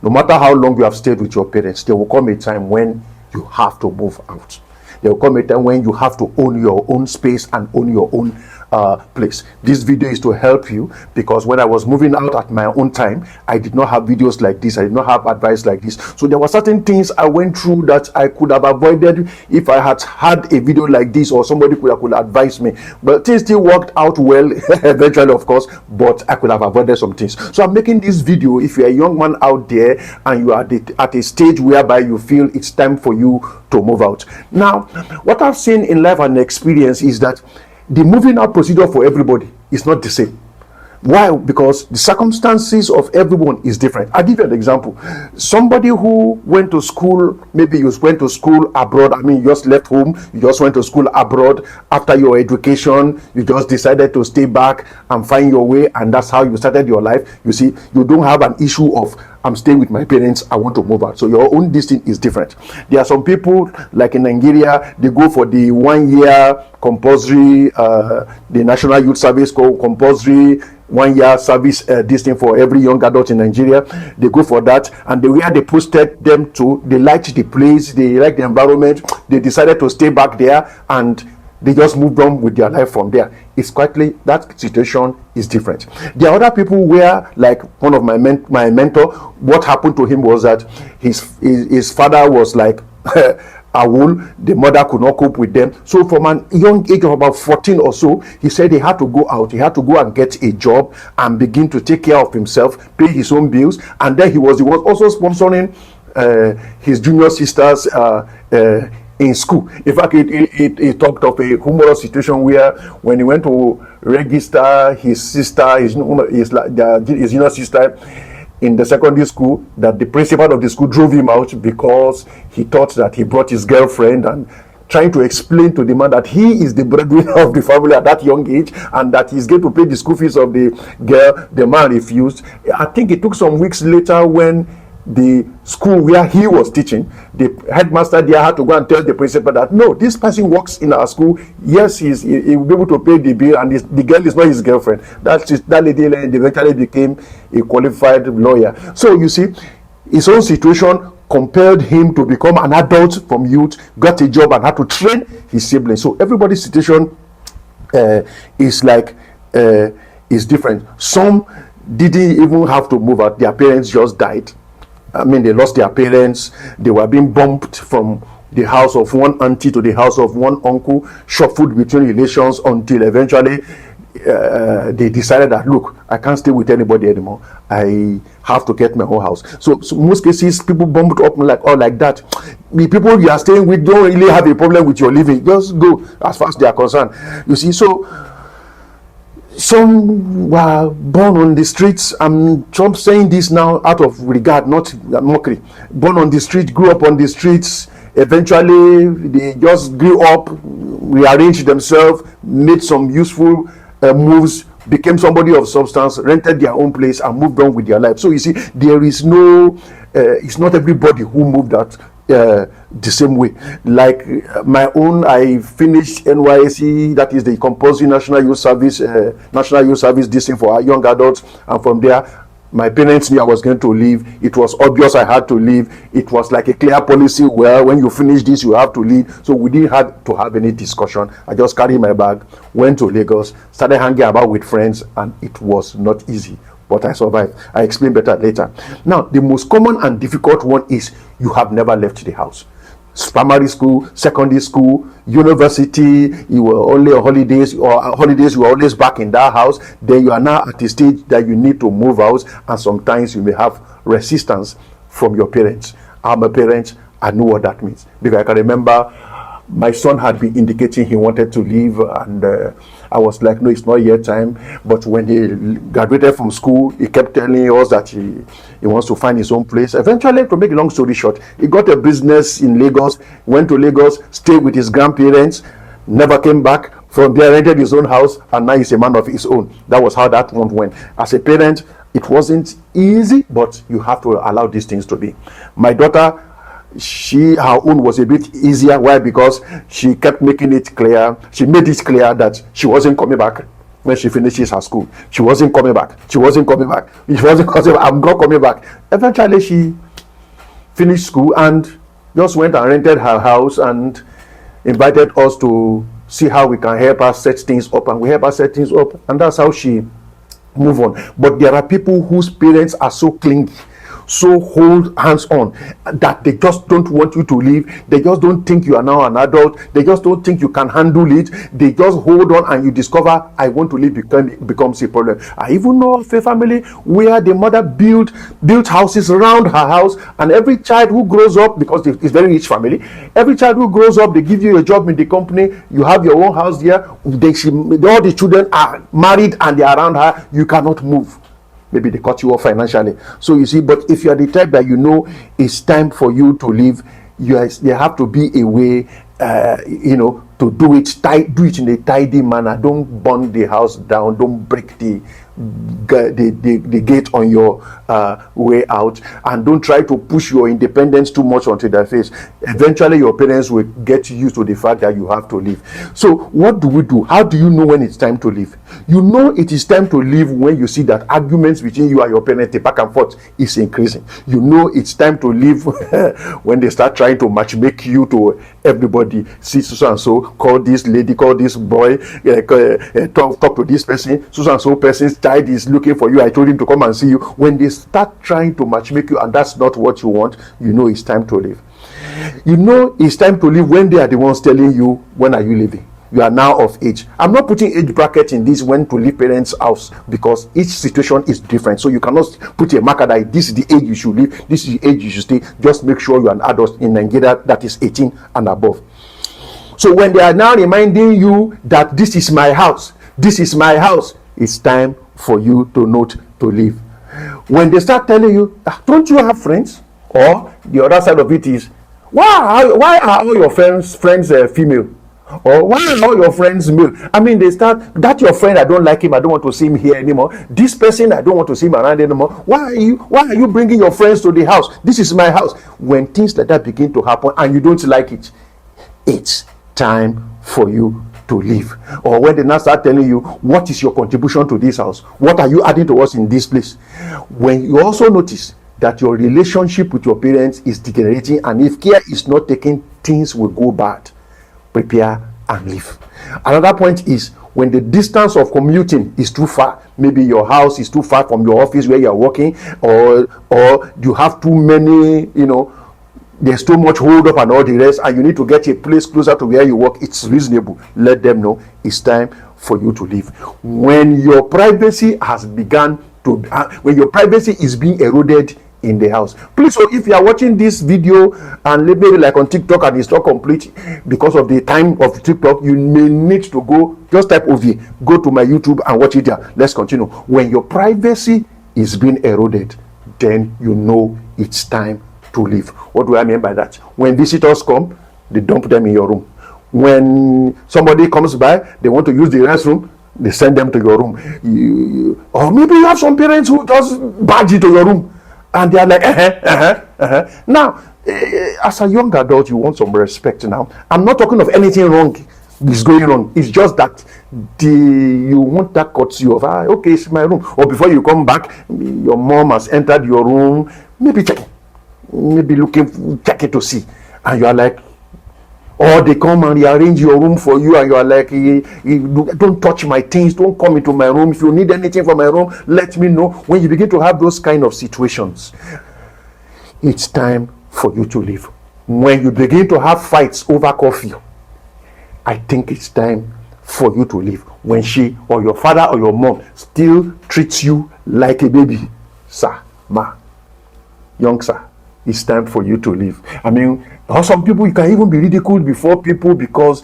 No matter how long you have stayed with your parents, there will come a time when you have to move out. There will come a time when you have to own your own space and own your own place. This video is to help you, because when I was moving out at my own time, I did not have videos like this. I did not have advice like this. So there were certain things I went through that I could have avoided if I had had a video like this, or somebody could advise me. But things still worked out well eventually, of course, but I could have avoided some things. So I'm making this video if you're a young man out there and you are at a stage whereby you feel it's time for you to move out. Now, what I've seen in life and experience is that the moving out procedure for everybody is not the same. Why? Because the circumstances of everyone is different. I'll give you an example. Somebody who went to school, maybe you went to school abroad. I mean, you just left home, you just went to school abroad. After your education, you just decided to stay back and find your way, and that's how you started your life. You see, you don't have an issue of, I'm staying with my parents, I want to move out. So your own distance is different. There are some people, like in Nigeria, they go for the 1 year compulsory, the National Youth Service called compulsory 1 year service distance for every young adult in Nigeria. They go for that, and where they posted them to, they liked the place, they liked the environment, they decided to stay back there, and they just moved on with their life from there. It's quietly, that situation is different. There are other people where, like one of my mentor, what happened to him was that his father was like a wool, the mother could not cope with them. So from a young age of about 14 or so, he said he had to go out, he had to go and get a job and begin to take care of himself, pay his own bills, and then he was also sponsoring his junior sisters in school. In fact, he talked of a humorous situation where when he went to register his sister, his junior sister in the secondary school, that the principal of the school drove him out because he thought that he brought his girlfriend, and trying to explain to the man that he is the breadwinner of the family at that young age and that he's going to pay the school fees of the girl. The man refused. I think it took some weeks later when the school where he was teaching, the headmaster there had to go and tell the principal that no, this person works in our school. Yes, he will be able to pay the bill, and the girl is not his girlfriend. That lady eventually became a qualified lawyer. So you see, his own situation compelled him to become an adult from youth, got a job, and had to train his siblings. So everybody's situation is different. Some didn't even have to move out; their parents just died. I mean, they lost their parents. They were being bumped from the house of one auntie to the house of one uncle, shuffled between relations until eventually they decided that, look, I can't stay with anybody anymore. I have to get my own house. So most cases, people bumped up like that. The people you are staying with don't really have a problem with your living. Just go as far as they are concerned. You see, so some were born on the streets. I'm saying this now out of regard, not mockery. Born on the street, grew up on the streets. Eventually, they just grew up, rearranged themselves, made some useful moves, became somebody of substance, rented their own place, and moved on with their life. So you see, there is no, it's not everybody who moved out the same way. Like my own, I finished NYSC, that is the compulsory National Youth Service this thing for our young adults, and from there my parents knew I was going to leave. It was obvious I had to leave. It was like a clear policy where when you finish this you have to leave. So we didn't have to have any discussion. I just carried my bag, went to Lagos, started hanging about with friends, and it was not easy, but I survived. I explain better later. Now, the most common and difficult one is you have never left the house. Primary school, secondary school, university, you were only on holidays, you were always back in that house. Then you are now at the stage that you need to move out, and sometimes you may have resistance from your parents. I'm a parent, I know what that means, because I can remember my son had been indicating he wanted to leave, and I was like, no, it's not yet time. But when he graduated from school, he kept telling us that he wants to find his own place. Eventually, to make a long story short, he got a business in Lagos, went to Lagos, stayed with his grandparents, never came back. From there, rented his own house, and now he's a man of his own. That was how that one went. As a parent, it wasn't easy, but you have to allow these things to be. My daughter, her own was a bit easier. Why? Because she kept making it clear. She made it clear that she wasn't coming back. when she finishes her school. She wasn't coming back. She wasn't coming back. I'm not coming back. Eventually, she finished school and just went and rented her house and invited us to see how we can help her set things up. And we help her set things up. And that's how she move on. But there are people whose parents are so clingy, so hold hands on, that they just don't want you to leave. They just don't think you are now an adult. They just don't think you can handle it. They just hold on, and you discover, I want to leave, becomes a problem. I even know of a family where the mother built houses around her house, and every child who grows up, because it's very rich family, every child who grows up, they give you a job in the company. You have your own house there. All the children are married and they are around her. You cannot move. Maybe they cut you off financially. So you see, but if you are the type that you know it's time for you to leave, there have to be a way, to do it in a tidy manner. Don't burn the house down. Don't break the gate on your way out, and don't try to push your independence too much onto their face. Eventually your parents will get used to the fact that you have to leave. So what do we do? How do you know when it's time to leave? You know it is time to leave when you see that arguments between you and your parents, the back and forth, is increasing. You know it's time to leave when they start trying to matchmake you to everybody. See, so and so, call this lady, call this boy, talk to this person. So and so person's child is looking for you. I told him to come and see you. When they start trying to matchmake you and that's not what you want, you know it's time to leave. You know it's time to leave when they are the ones telling you, when are you leaving? You are now of age. I'm not putting age bracket in this when to leave parents' house, because each situation is different. So you cannot put a marker that this is the age you should leave, this is the age you should stay. Just make sure you're an adult in Nigeria that is 18 and above. So when they are now reminding you that this is my house, it's time for you to note to leave. When they start telling you, don't you have friends? Or the other side of it is, why are all your friends female? Or why are all your friends male? I mean, they start, that your friend, I don't like him, I don't want to see him here anymore. This person, I don't want to see him around anymore. Why are you bringing your friends to the house? This is my house. When things like that begin to happen and you don't like it, it's time for you to leave. Or when they now start telling you, what is your contribution to this house? What are you adding to us in this place? When you also notice that your relationship with your parents is deteriorating, and if care is not taken, things will go bad, prepare and leave. Another point is when the distance of commuting is too far. Maybe your house is too far from your office where you are working, or you have too many, there's too much hold up and all the rest, and you need to get a place closer to where you work. It's reasonable. Let them know it's time for you to leave. When your privacy has begun to, when your privacy is being eroded in the house, please, so if you are watching this video and maybe like on TikTok and it's not complete because of the time of TikTok, you may need to go, just type OV, go to my YouTube and watch it there. Let's continue. When your privacy is being eroded, then you know it's time to leave. What do I mean by that? When visitors come, they dump them in your room. When somebody comes by, they want to use the restroom, they send them to your room. Or maybe you have some parents who just barge into your room and they are like, Now, as a young adult, you want some respect now. I'm not talking of anything wrong is going on. It's just that you want that courtesy of, okay, it's my room. Or before you come back, your mom has entered your room, maybe checking to see, and you are like, or they come and rearrange your room for you, and you are like, don't touch my things, don't come into my room. If you need anything from my room, let me know. When you begin to have those kind of situations, it's time for you to leave. When you begin to have fights over coffee, I think it's time for you to leave. When she or your father or your mom still treats you like a baby, sir, ma, young sir, it's time for you to leave. I mean, or some people, you can even be ridiculed before people because,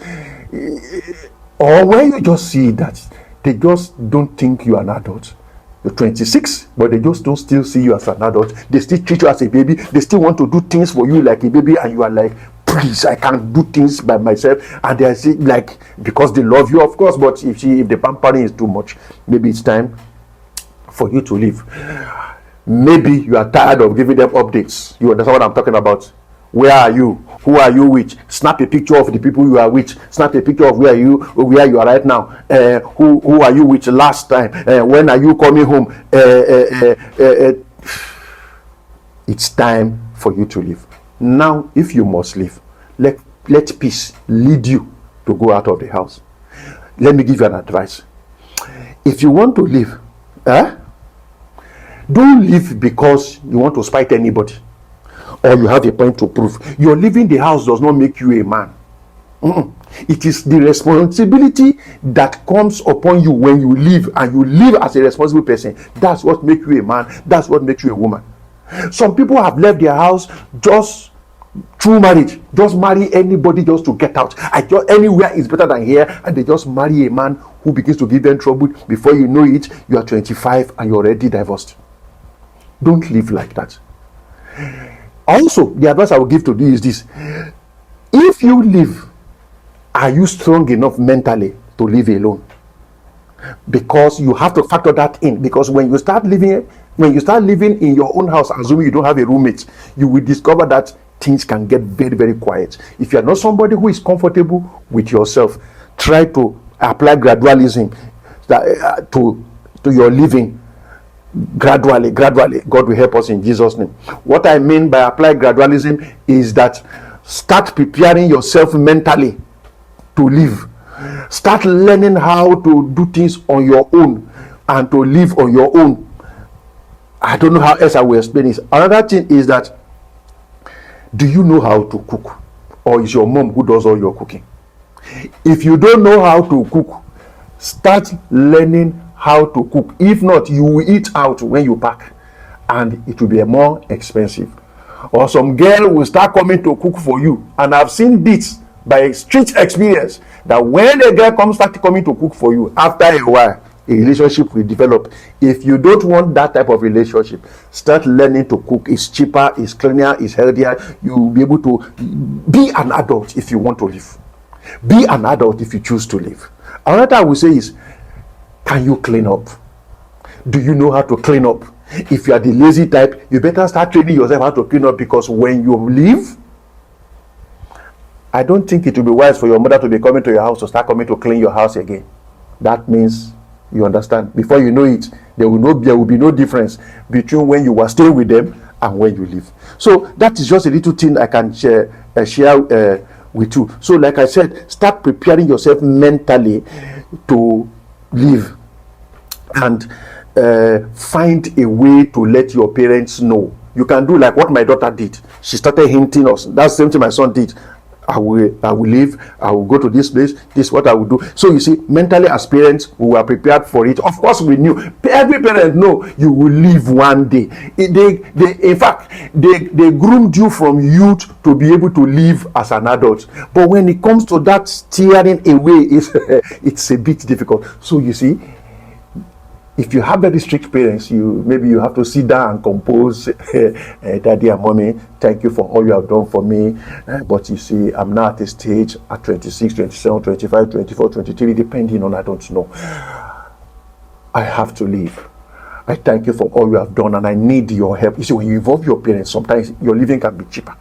or when you just see that they just don't think you are an adult. You're 26, but they just don't still see you as an adult. They still treat you as a baby. They still want to do things for you like a baby, and you are like, please, I can't do things by myself. And they are saying, like, because they love you, of course, but if the pampering is too much, maybe it's time for you to leave. Maybe you are tired of giving them updates. You understand what I'm talking about? Where are you? Who are you with? Snap a picture of the people you are with. Snap a picture of where you are right now. Who are you with last time? When are you coming home? It's time for you to leave. Now, if you must leave, let peace lead you to go out of the house. Let me give you an advice. If you want to leave, don't leave because you want to spite anybody or you have a point to prove. Your leaving the house does not make you a man. It is the responsibility that comes upon you when you leave, and you live as a responsible person. That's what makes you a man. That's what makes you a woman. Some people have left their house just through marriage. Just marry anybody just to get out. Anywhere is better than here, and they just marry a man who begins to give them trouble. Before you know it, you are 25 and you're already divorced. Don't live like that. Also, the advice I will give to you is this: if you leave, are you strong enough mentally to live alone? Because you have to factor that in. Because when you start living in your own house, assuming you don't have a roommate, you will discover that things can get very, very quiet. If you are not somebody who is comfortable with yourself, try to apply gradualism to your living. Gradually, God will help us in Jesus' name. What I mean by apply gradualism is that start preparing yourself mentally to live. Start learning how to do things on your own and to live on your own. I don't know how else I will explain this. Another thing is that, do you know how to cook? Or is your mom who does all your cooking? If you don't know how to cook, start learning how to cook. If not, you will eat out when you pack, and it will be more expensive. Or some girl will start coming to cook for you, and I've seen this by street experience, that when a girl start coming to cook for you, after a while a relationship will develop. If you don't want that type of relationship, start learning to cook. It's cheaper, it's cleaner, it's healthier. You'll be able to be an adult if you want to live. Be an adult if you choose to live. Another thing I will say is, can you clean up? Do you know how to clean up? If you are the lazy type, you better start training yourself how to clean up, because when you leave, I don't think it will be wise for your mother to be coming to your house to start coming to clean your house again. That means, you understand, before you know it, there will be no difference between when you were staying with them and when you leave. So that is just a little thing I can share with you. So like I said, start preparing yourself mentally to live, and find a way to let your parents know. You can do like what my daughter did. She started hinting us. That's the same thing my son did. I will leave, I will go to this place, this is what I will do. So you see, mentally as parents, we were prepared for it. Of course we knew, every parent know you will leave one day. In fact, they groomed you from youth to be able to live as an adult. But when it comes to that steering away, it's a bit difficult. So you see, if you have very strict parents, maybe you have to sit down and compose, Daddy and Mommy, thank you for all you have done for me. But you see, I'm now at a stage at 26, 27, 25, 24, 23, depending on, I don't know. I have to leave. I thank you for all you have done, and I need your help. You see, when you involve your parents, sometimes your living can be cheaper.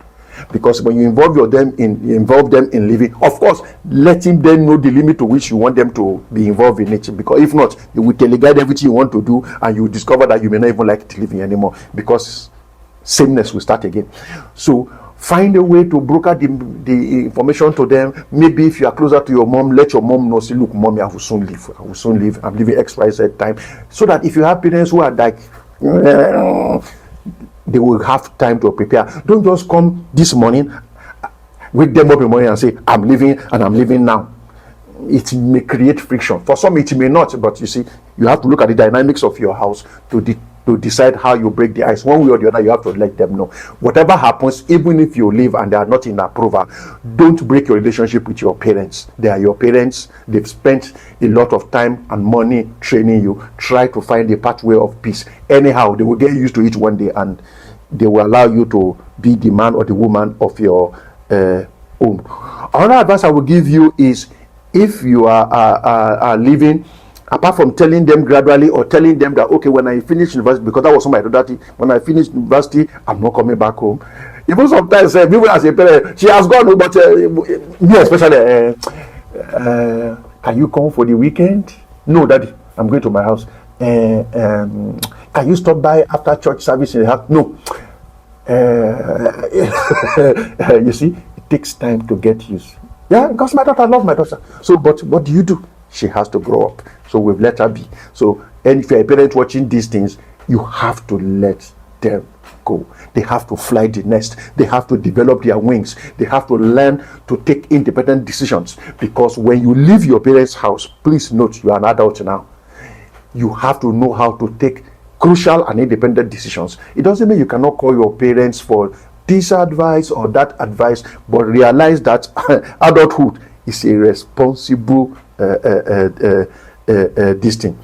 Because when you involve them in living, of course, letting them know the limit to which you want them to be involved in it. Because if not, you will teleguide everything you want to do, and you will discover that you may not even like it living anymore, because sameness will start again. So find a way to broker the information to them. Maybe if you are closer to your mom, let your mom know, say, look, Mommy, I will soon leave. I'm leaving XYZ time. So that if you have parents who are like, they will have time to prepare. Don't just come this morning, wake them up in the morning and say, I'm leaving, and I'm leaving now. It may create friction. For some, it may not, but you see, you have to look at the dynamics of your house to decide how you break the ice. One way or the other, you have to let them know. Whatever happens, even if you leave and they are not in approval, don't break your relationship with your parents. They are your parents. They've spent a lot of time and money training you. Try to find a pathway of peace. Anyhow, they will get used to it one day, and they will allow you to be the man or the woman of your own. Another advice I will give you is, if you are living, apart from telling them gradually or telling them that, okay, when I finish university, because that was my daughter, when I finish university, I'm not coming back home. Even sometimes, people as a parent, she has gone, but me especially, can you come for the weekend? No, Daddy, I'm going to my house. Can you stop by after church service in the house? No. You see, it takes time to get used. Yeah, because my daughter, I love my daughter. So, but what do you do? She has to grow up. So we've let her be. So, and if you're a parent watching these things, you have to let them go. They have to fly the nest. They have to develop their wings. They have to learn to take independent decisions. Because when you leave your parents' house, please note you are an adult now. You have to know how to take crucial and independent decisions. It doesn't mean you cannot call your parents for this advice or that advice, but realize that adulthood is a responsible this thing.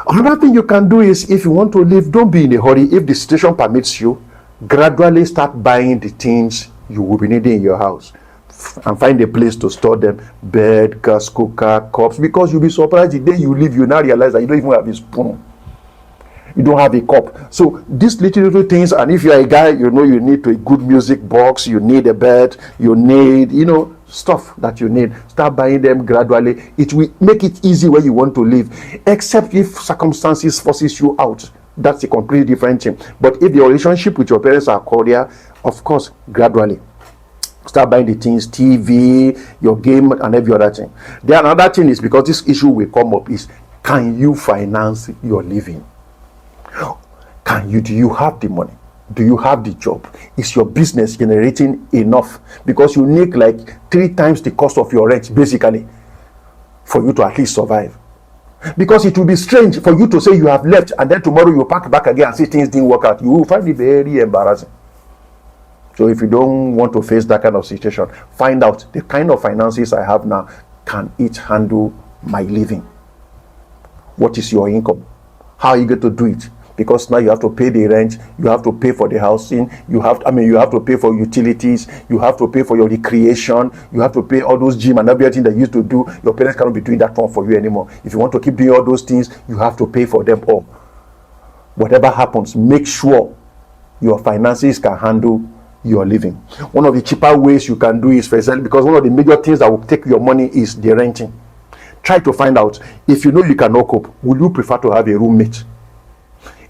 Another thing you can do is, if you want to live, don't be in a hurry. If the situation permits you, gradually start buying the things you will be needing in your house and find a place to store them: bed, gas cooker, cups, because you'll be surprised the day you leave, you now realize that you don't even have a spoon. You don't have a cup. So these little things, and if you're a guy, you know you need a good music box, you need a bed, you need, stuff that you need. Start buying them gradually. It will make it easy when you want to live, except if circumstances forces you out. That's a completely different thing. But if your relationship with your parents are cordial, of course, gradually start buying the things, TV, your game, and every other thing. Then another thing is, because this issue will come up, is, can you finance your living? Do you have the money? Do you have the job? Is your business generating enough? Because you need like 3 times the cost of your rent, basically, for you to at least survive. Because it will be strange for you to say you have left, and then tomorrow you pack back again and say things didn't work out. You will find it very embarrassing. So if you don't want to face that kind of situation, find out the kind of finances I have now. Can it handle my living? What is your income? How are you going to do it? Because now you have to pay the rent, you have to pay for the housing, you have to pay for utilities, you have to pay for your recreation, you have to pay all those gym and everything that you used to do. Your parents cannot be doing that one for you anymore. If you want to keep doing all those things, you have to pay for them all. Whatever happens, make sure your finances can handle your living. One of the cheaper ways you can do is, for example, because one of the major things that will take your money is the renting. Try to find out, if you know you cannot cope, will you prefer to have a roommate?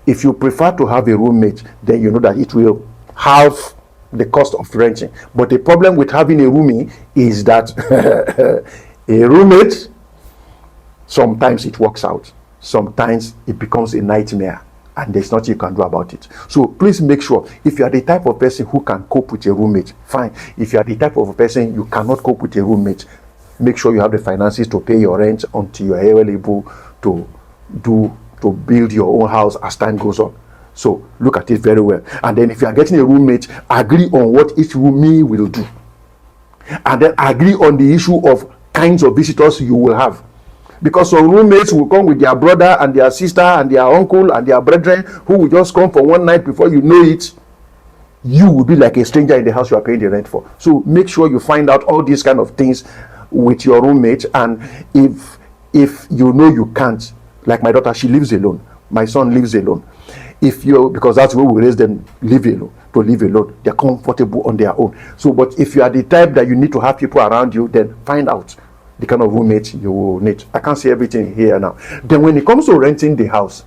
If you prefer to have a roommate, then you know that it will halve the cost of renting. But the problem with having a roomie is that a roommate, sometimes it works out, sometimes it becomes a nightmare, and there's nothing you can do about it. So please make sure, if you are the type of person who can cope with a roommate, fine. If you are the type of person you cannot cope with a roommate, make sure you have the finances to pay your rent until you are able to build your own house as time goes on. So look at it very well. And then if you are getting a roommate, agree on what each roomie will do. And then agree on the issue of kinds of visitors you will have. Because some roommates will come with their brother and their sister and their uncle and their brethren, who will just come for one night. Before you know it, you will be like a stranger in the house you are paying the rent for. So make sure you find out all these kind of things with your roommate. And if you know you can't, like my daughter, she lives alone. My son lives alone. Because that's where we raise them, live alone. They're comfortable on their own. So, but if you are the type that you need to have people around you, then find out the kind of roommate you will need. I can't say everything here now. Then when it comes to renting the house,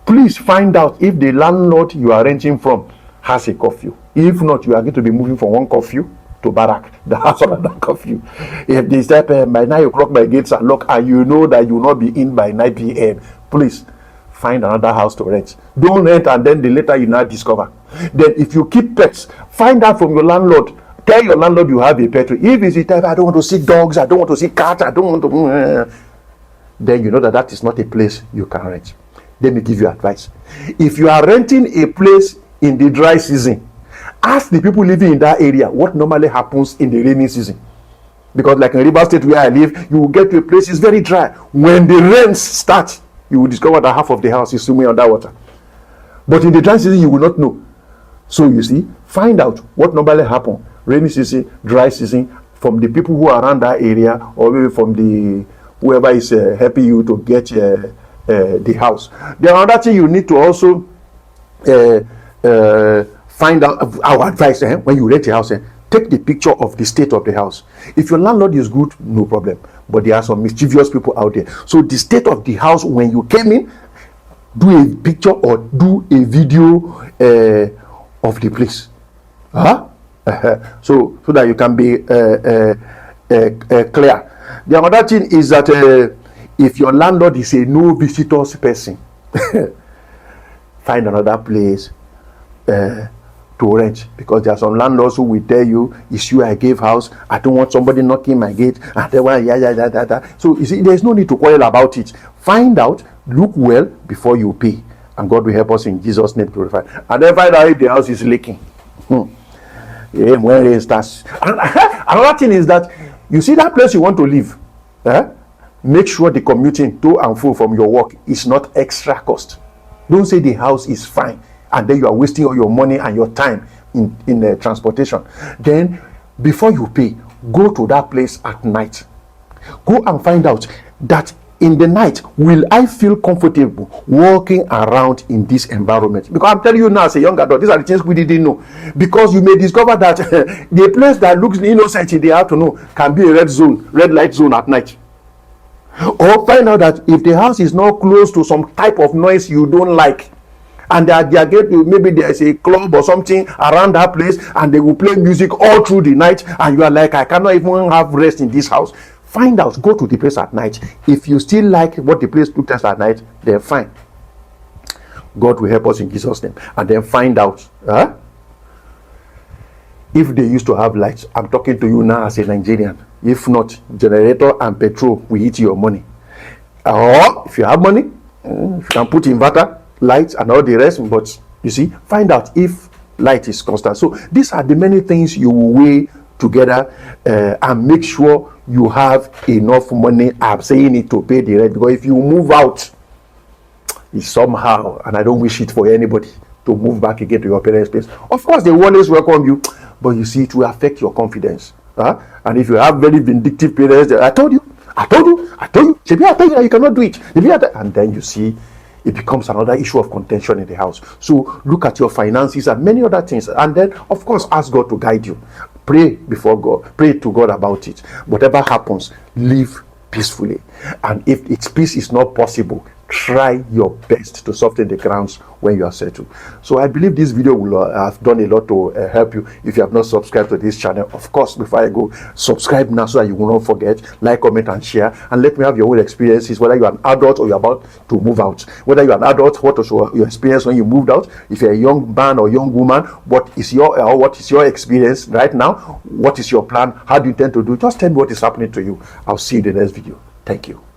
please find out if the landlord you are renting from has a curfew. If not, you are going to be moving from one curfew to barrack, the house on that curfew. If they say by 9 o'clock my gates are locked, and you know that you will not be in by 9 p.m., please find another house to rent. Don't rent and then later you now discover. Then if you keep pets, find out from your landlord. Tell your landlord you have a pet. If it's the type, I don't want to see dogs, I don't want to see cats, I don't want to, then you know that is not a place you can rent. Let me give you advice. If you are renting a place in the dry season, ask the people living in that area what normally happens in the rainy season. Because like in River State where I live, you will get to a place, it's very dry. When the rains start, you will discover that half of the house is swimming underwater. But in the dry season, you will not know. So you see, find out what normally happens, rainy season, dry season, from the people who are around that area, or maybe from the whoever is helping you to get the house. The other thing you need to also find out our advice when you rent a house. Take the picture of the state of the house. If your landlord is good, no problem. But there are some mischievous people out there. So the state of the house when you came in, do a picture or do a video of the place. So that you can be clear. The other thing is that if your landlord is a no visitors person, find another place to rent, because there are some landlords who will tell you, it's you I gave house, I don't want somebody knocking my gate, and they want So you see, there's no need to quarrel about it. Find out, look well before you pay, and God will help us in Jesus' name, glorified. And then find out if the house is leaking. Yeah, when it starts. Another thing is that you see that place you want to live, make sure the commuting to and fro from your work is not extra cost. Don't say the house is fine and then you are wasting all your money and your time in transportation. Then before you pay, go to that place at night. Go and find out that in the night, will I feel comfortable walking around in this environment? Because I'm telling you now, as a young adult, these are the things we didn't know. Because you may discover that the place that looks innocent in the afternoon can be a red light zone at night. Or find out that if the house is not close to some type of noise you don't like, and they are maybe there's a club or something around that place, and they will play music all through the night, and you are like, I cannot even have rest in this house. Find out, go to the place at night. If you still like what the place looks like at night, then fine. God will help us in Jesus' name. And then find out if they used to have lights. I'm talking to you now as a Nigerian. If not, generator and petrol will eat your money. Or if you have money, you can put inverter, lights and all the rest. But you see, find out if light is constant. So these are the many things you will weigh together and make sure you have enough money. I'm saying it to pay the rent, because if you move out, it's somehow, and I don't wish it for anybody to move back again to your parents' place. Of course, they will always welcome you, but you see, it will affect your confidence. And if you have very vindictive parents, I told you, Shebi, I told you that you cannot do it. And then you see, it becomes another issue of contention in the house. So look at your finances and many other things, and then of course ask God to guide you. Pray before God, pray to God about it. Whatever happens, live peacefully. And if its peace is not possible, try your best to soften the grounds when you are settled. So I believe this video will have done a lot to help you. If you have not subscribed to this channel, of course, before I go, subscribe now so that you will not forget. Like, comment and share, and let me have your own experiences, whether you are an adult or you're about to move out. Whether you're an adult, what was your experience when you moved out? If you're a young man or young woman, what is your experience right now? What is your plan? How do you intend to do? Just tell me what is happening to you. I'll see you in the next video. Thank you.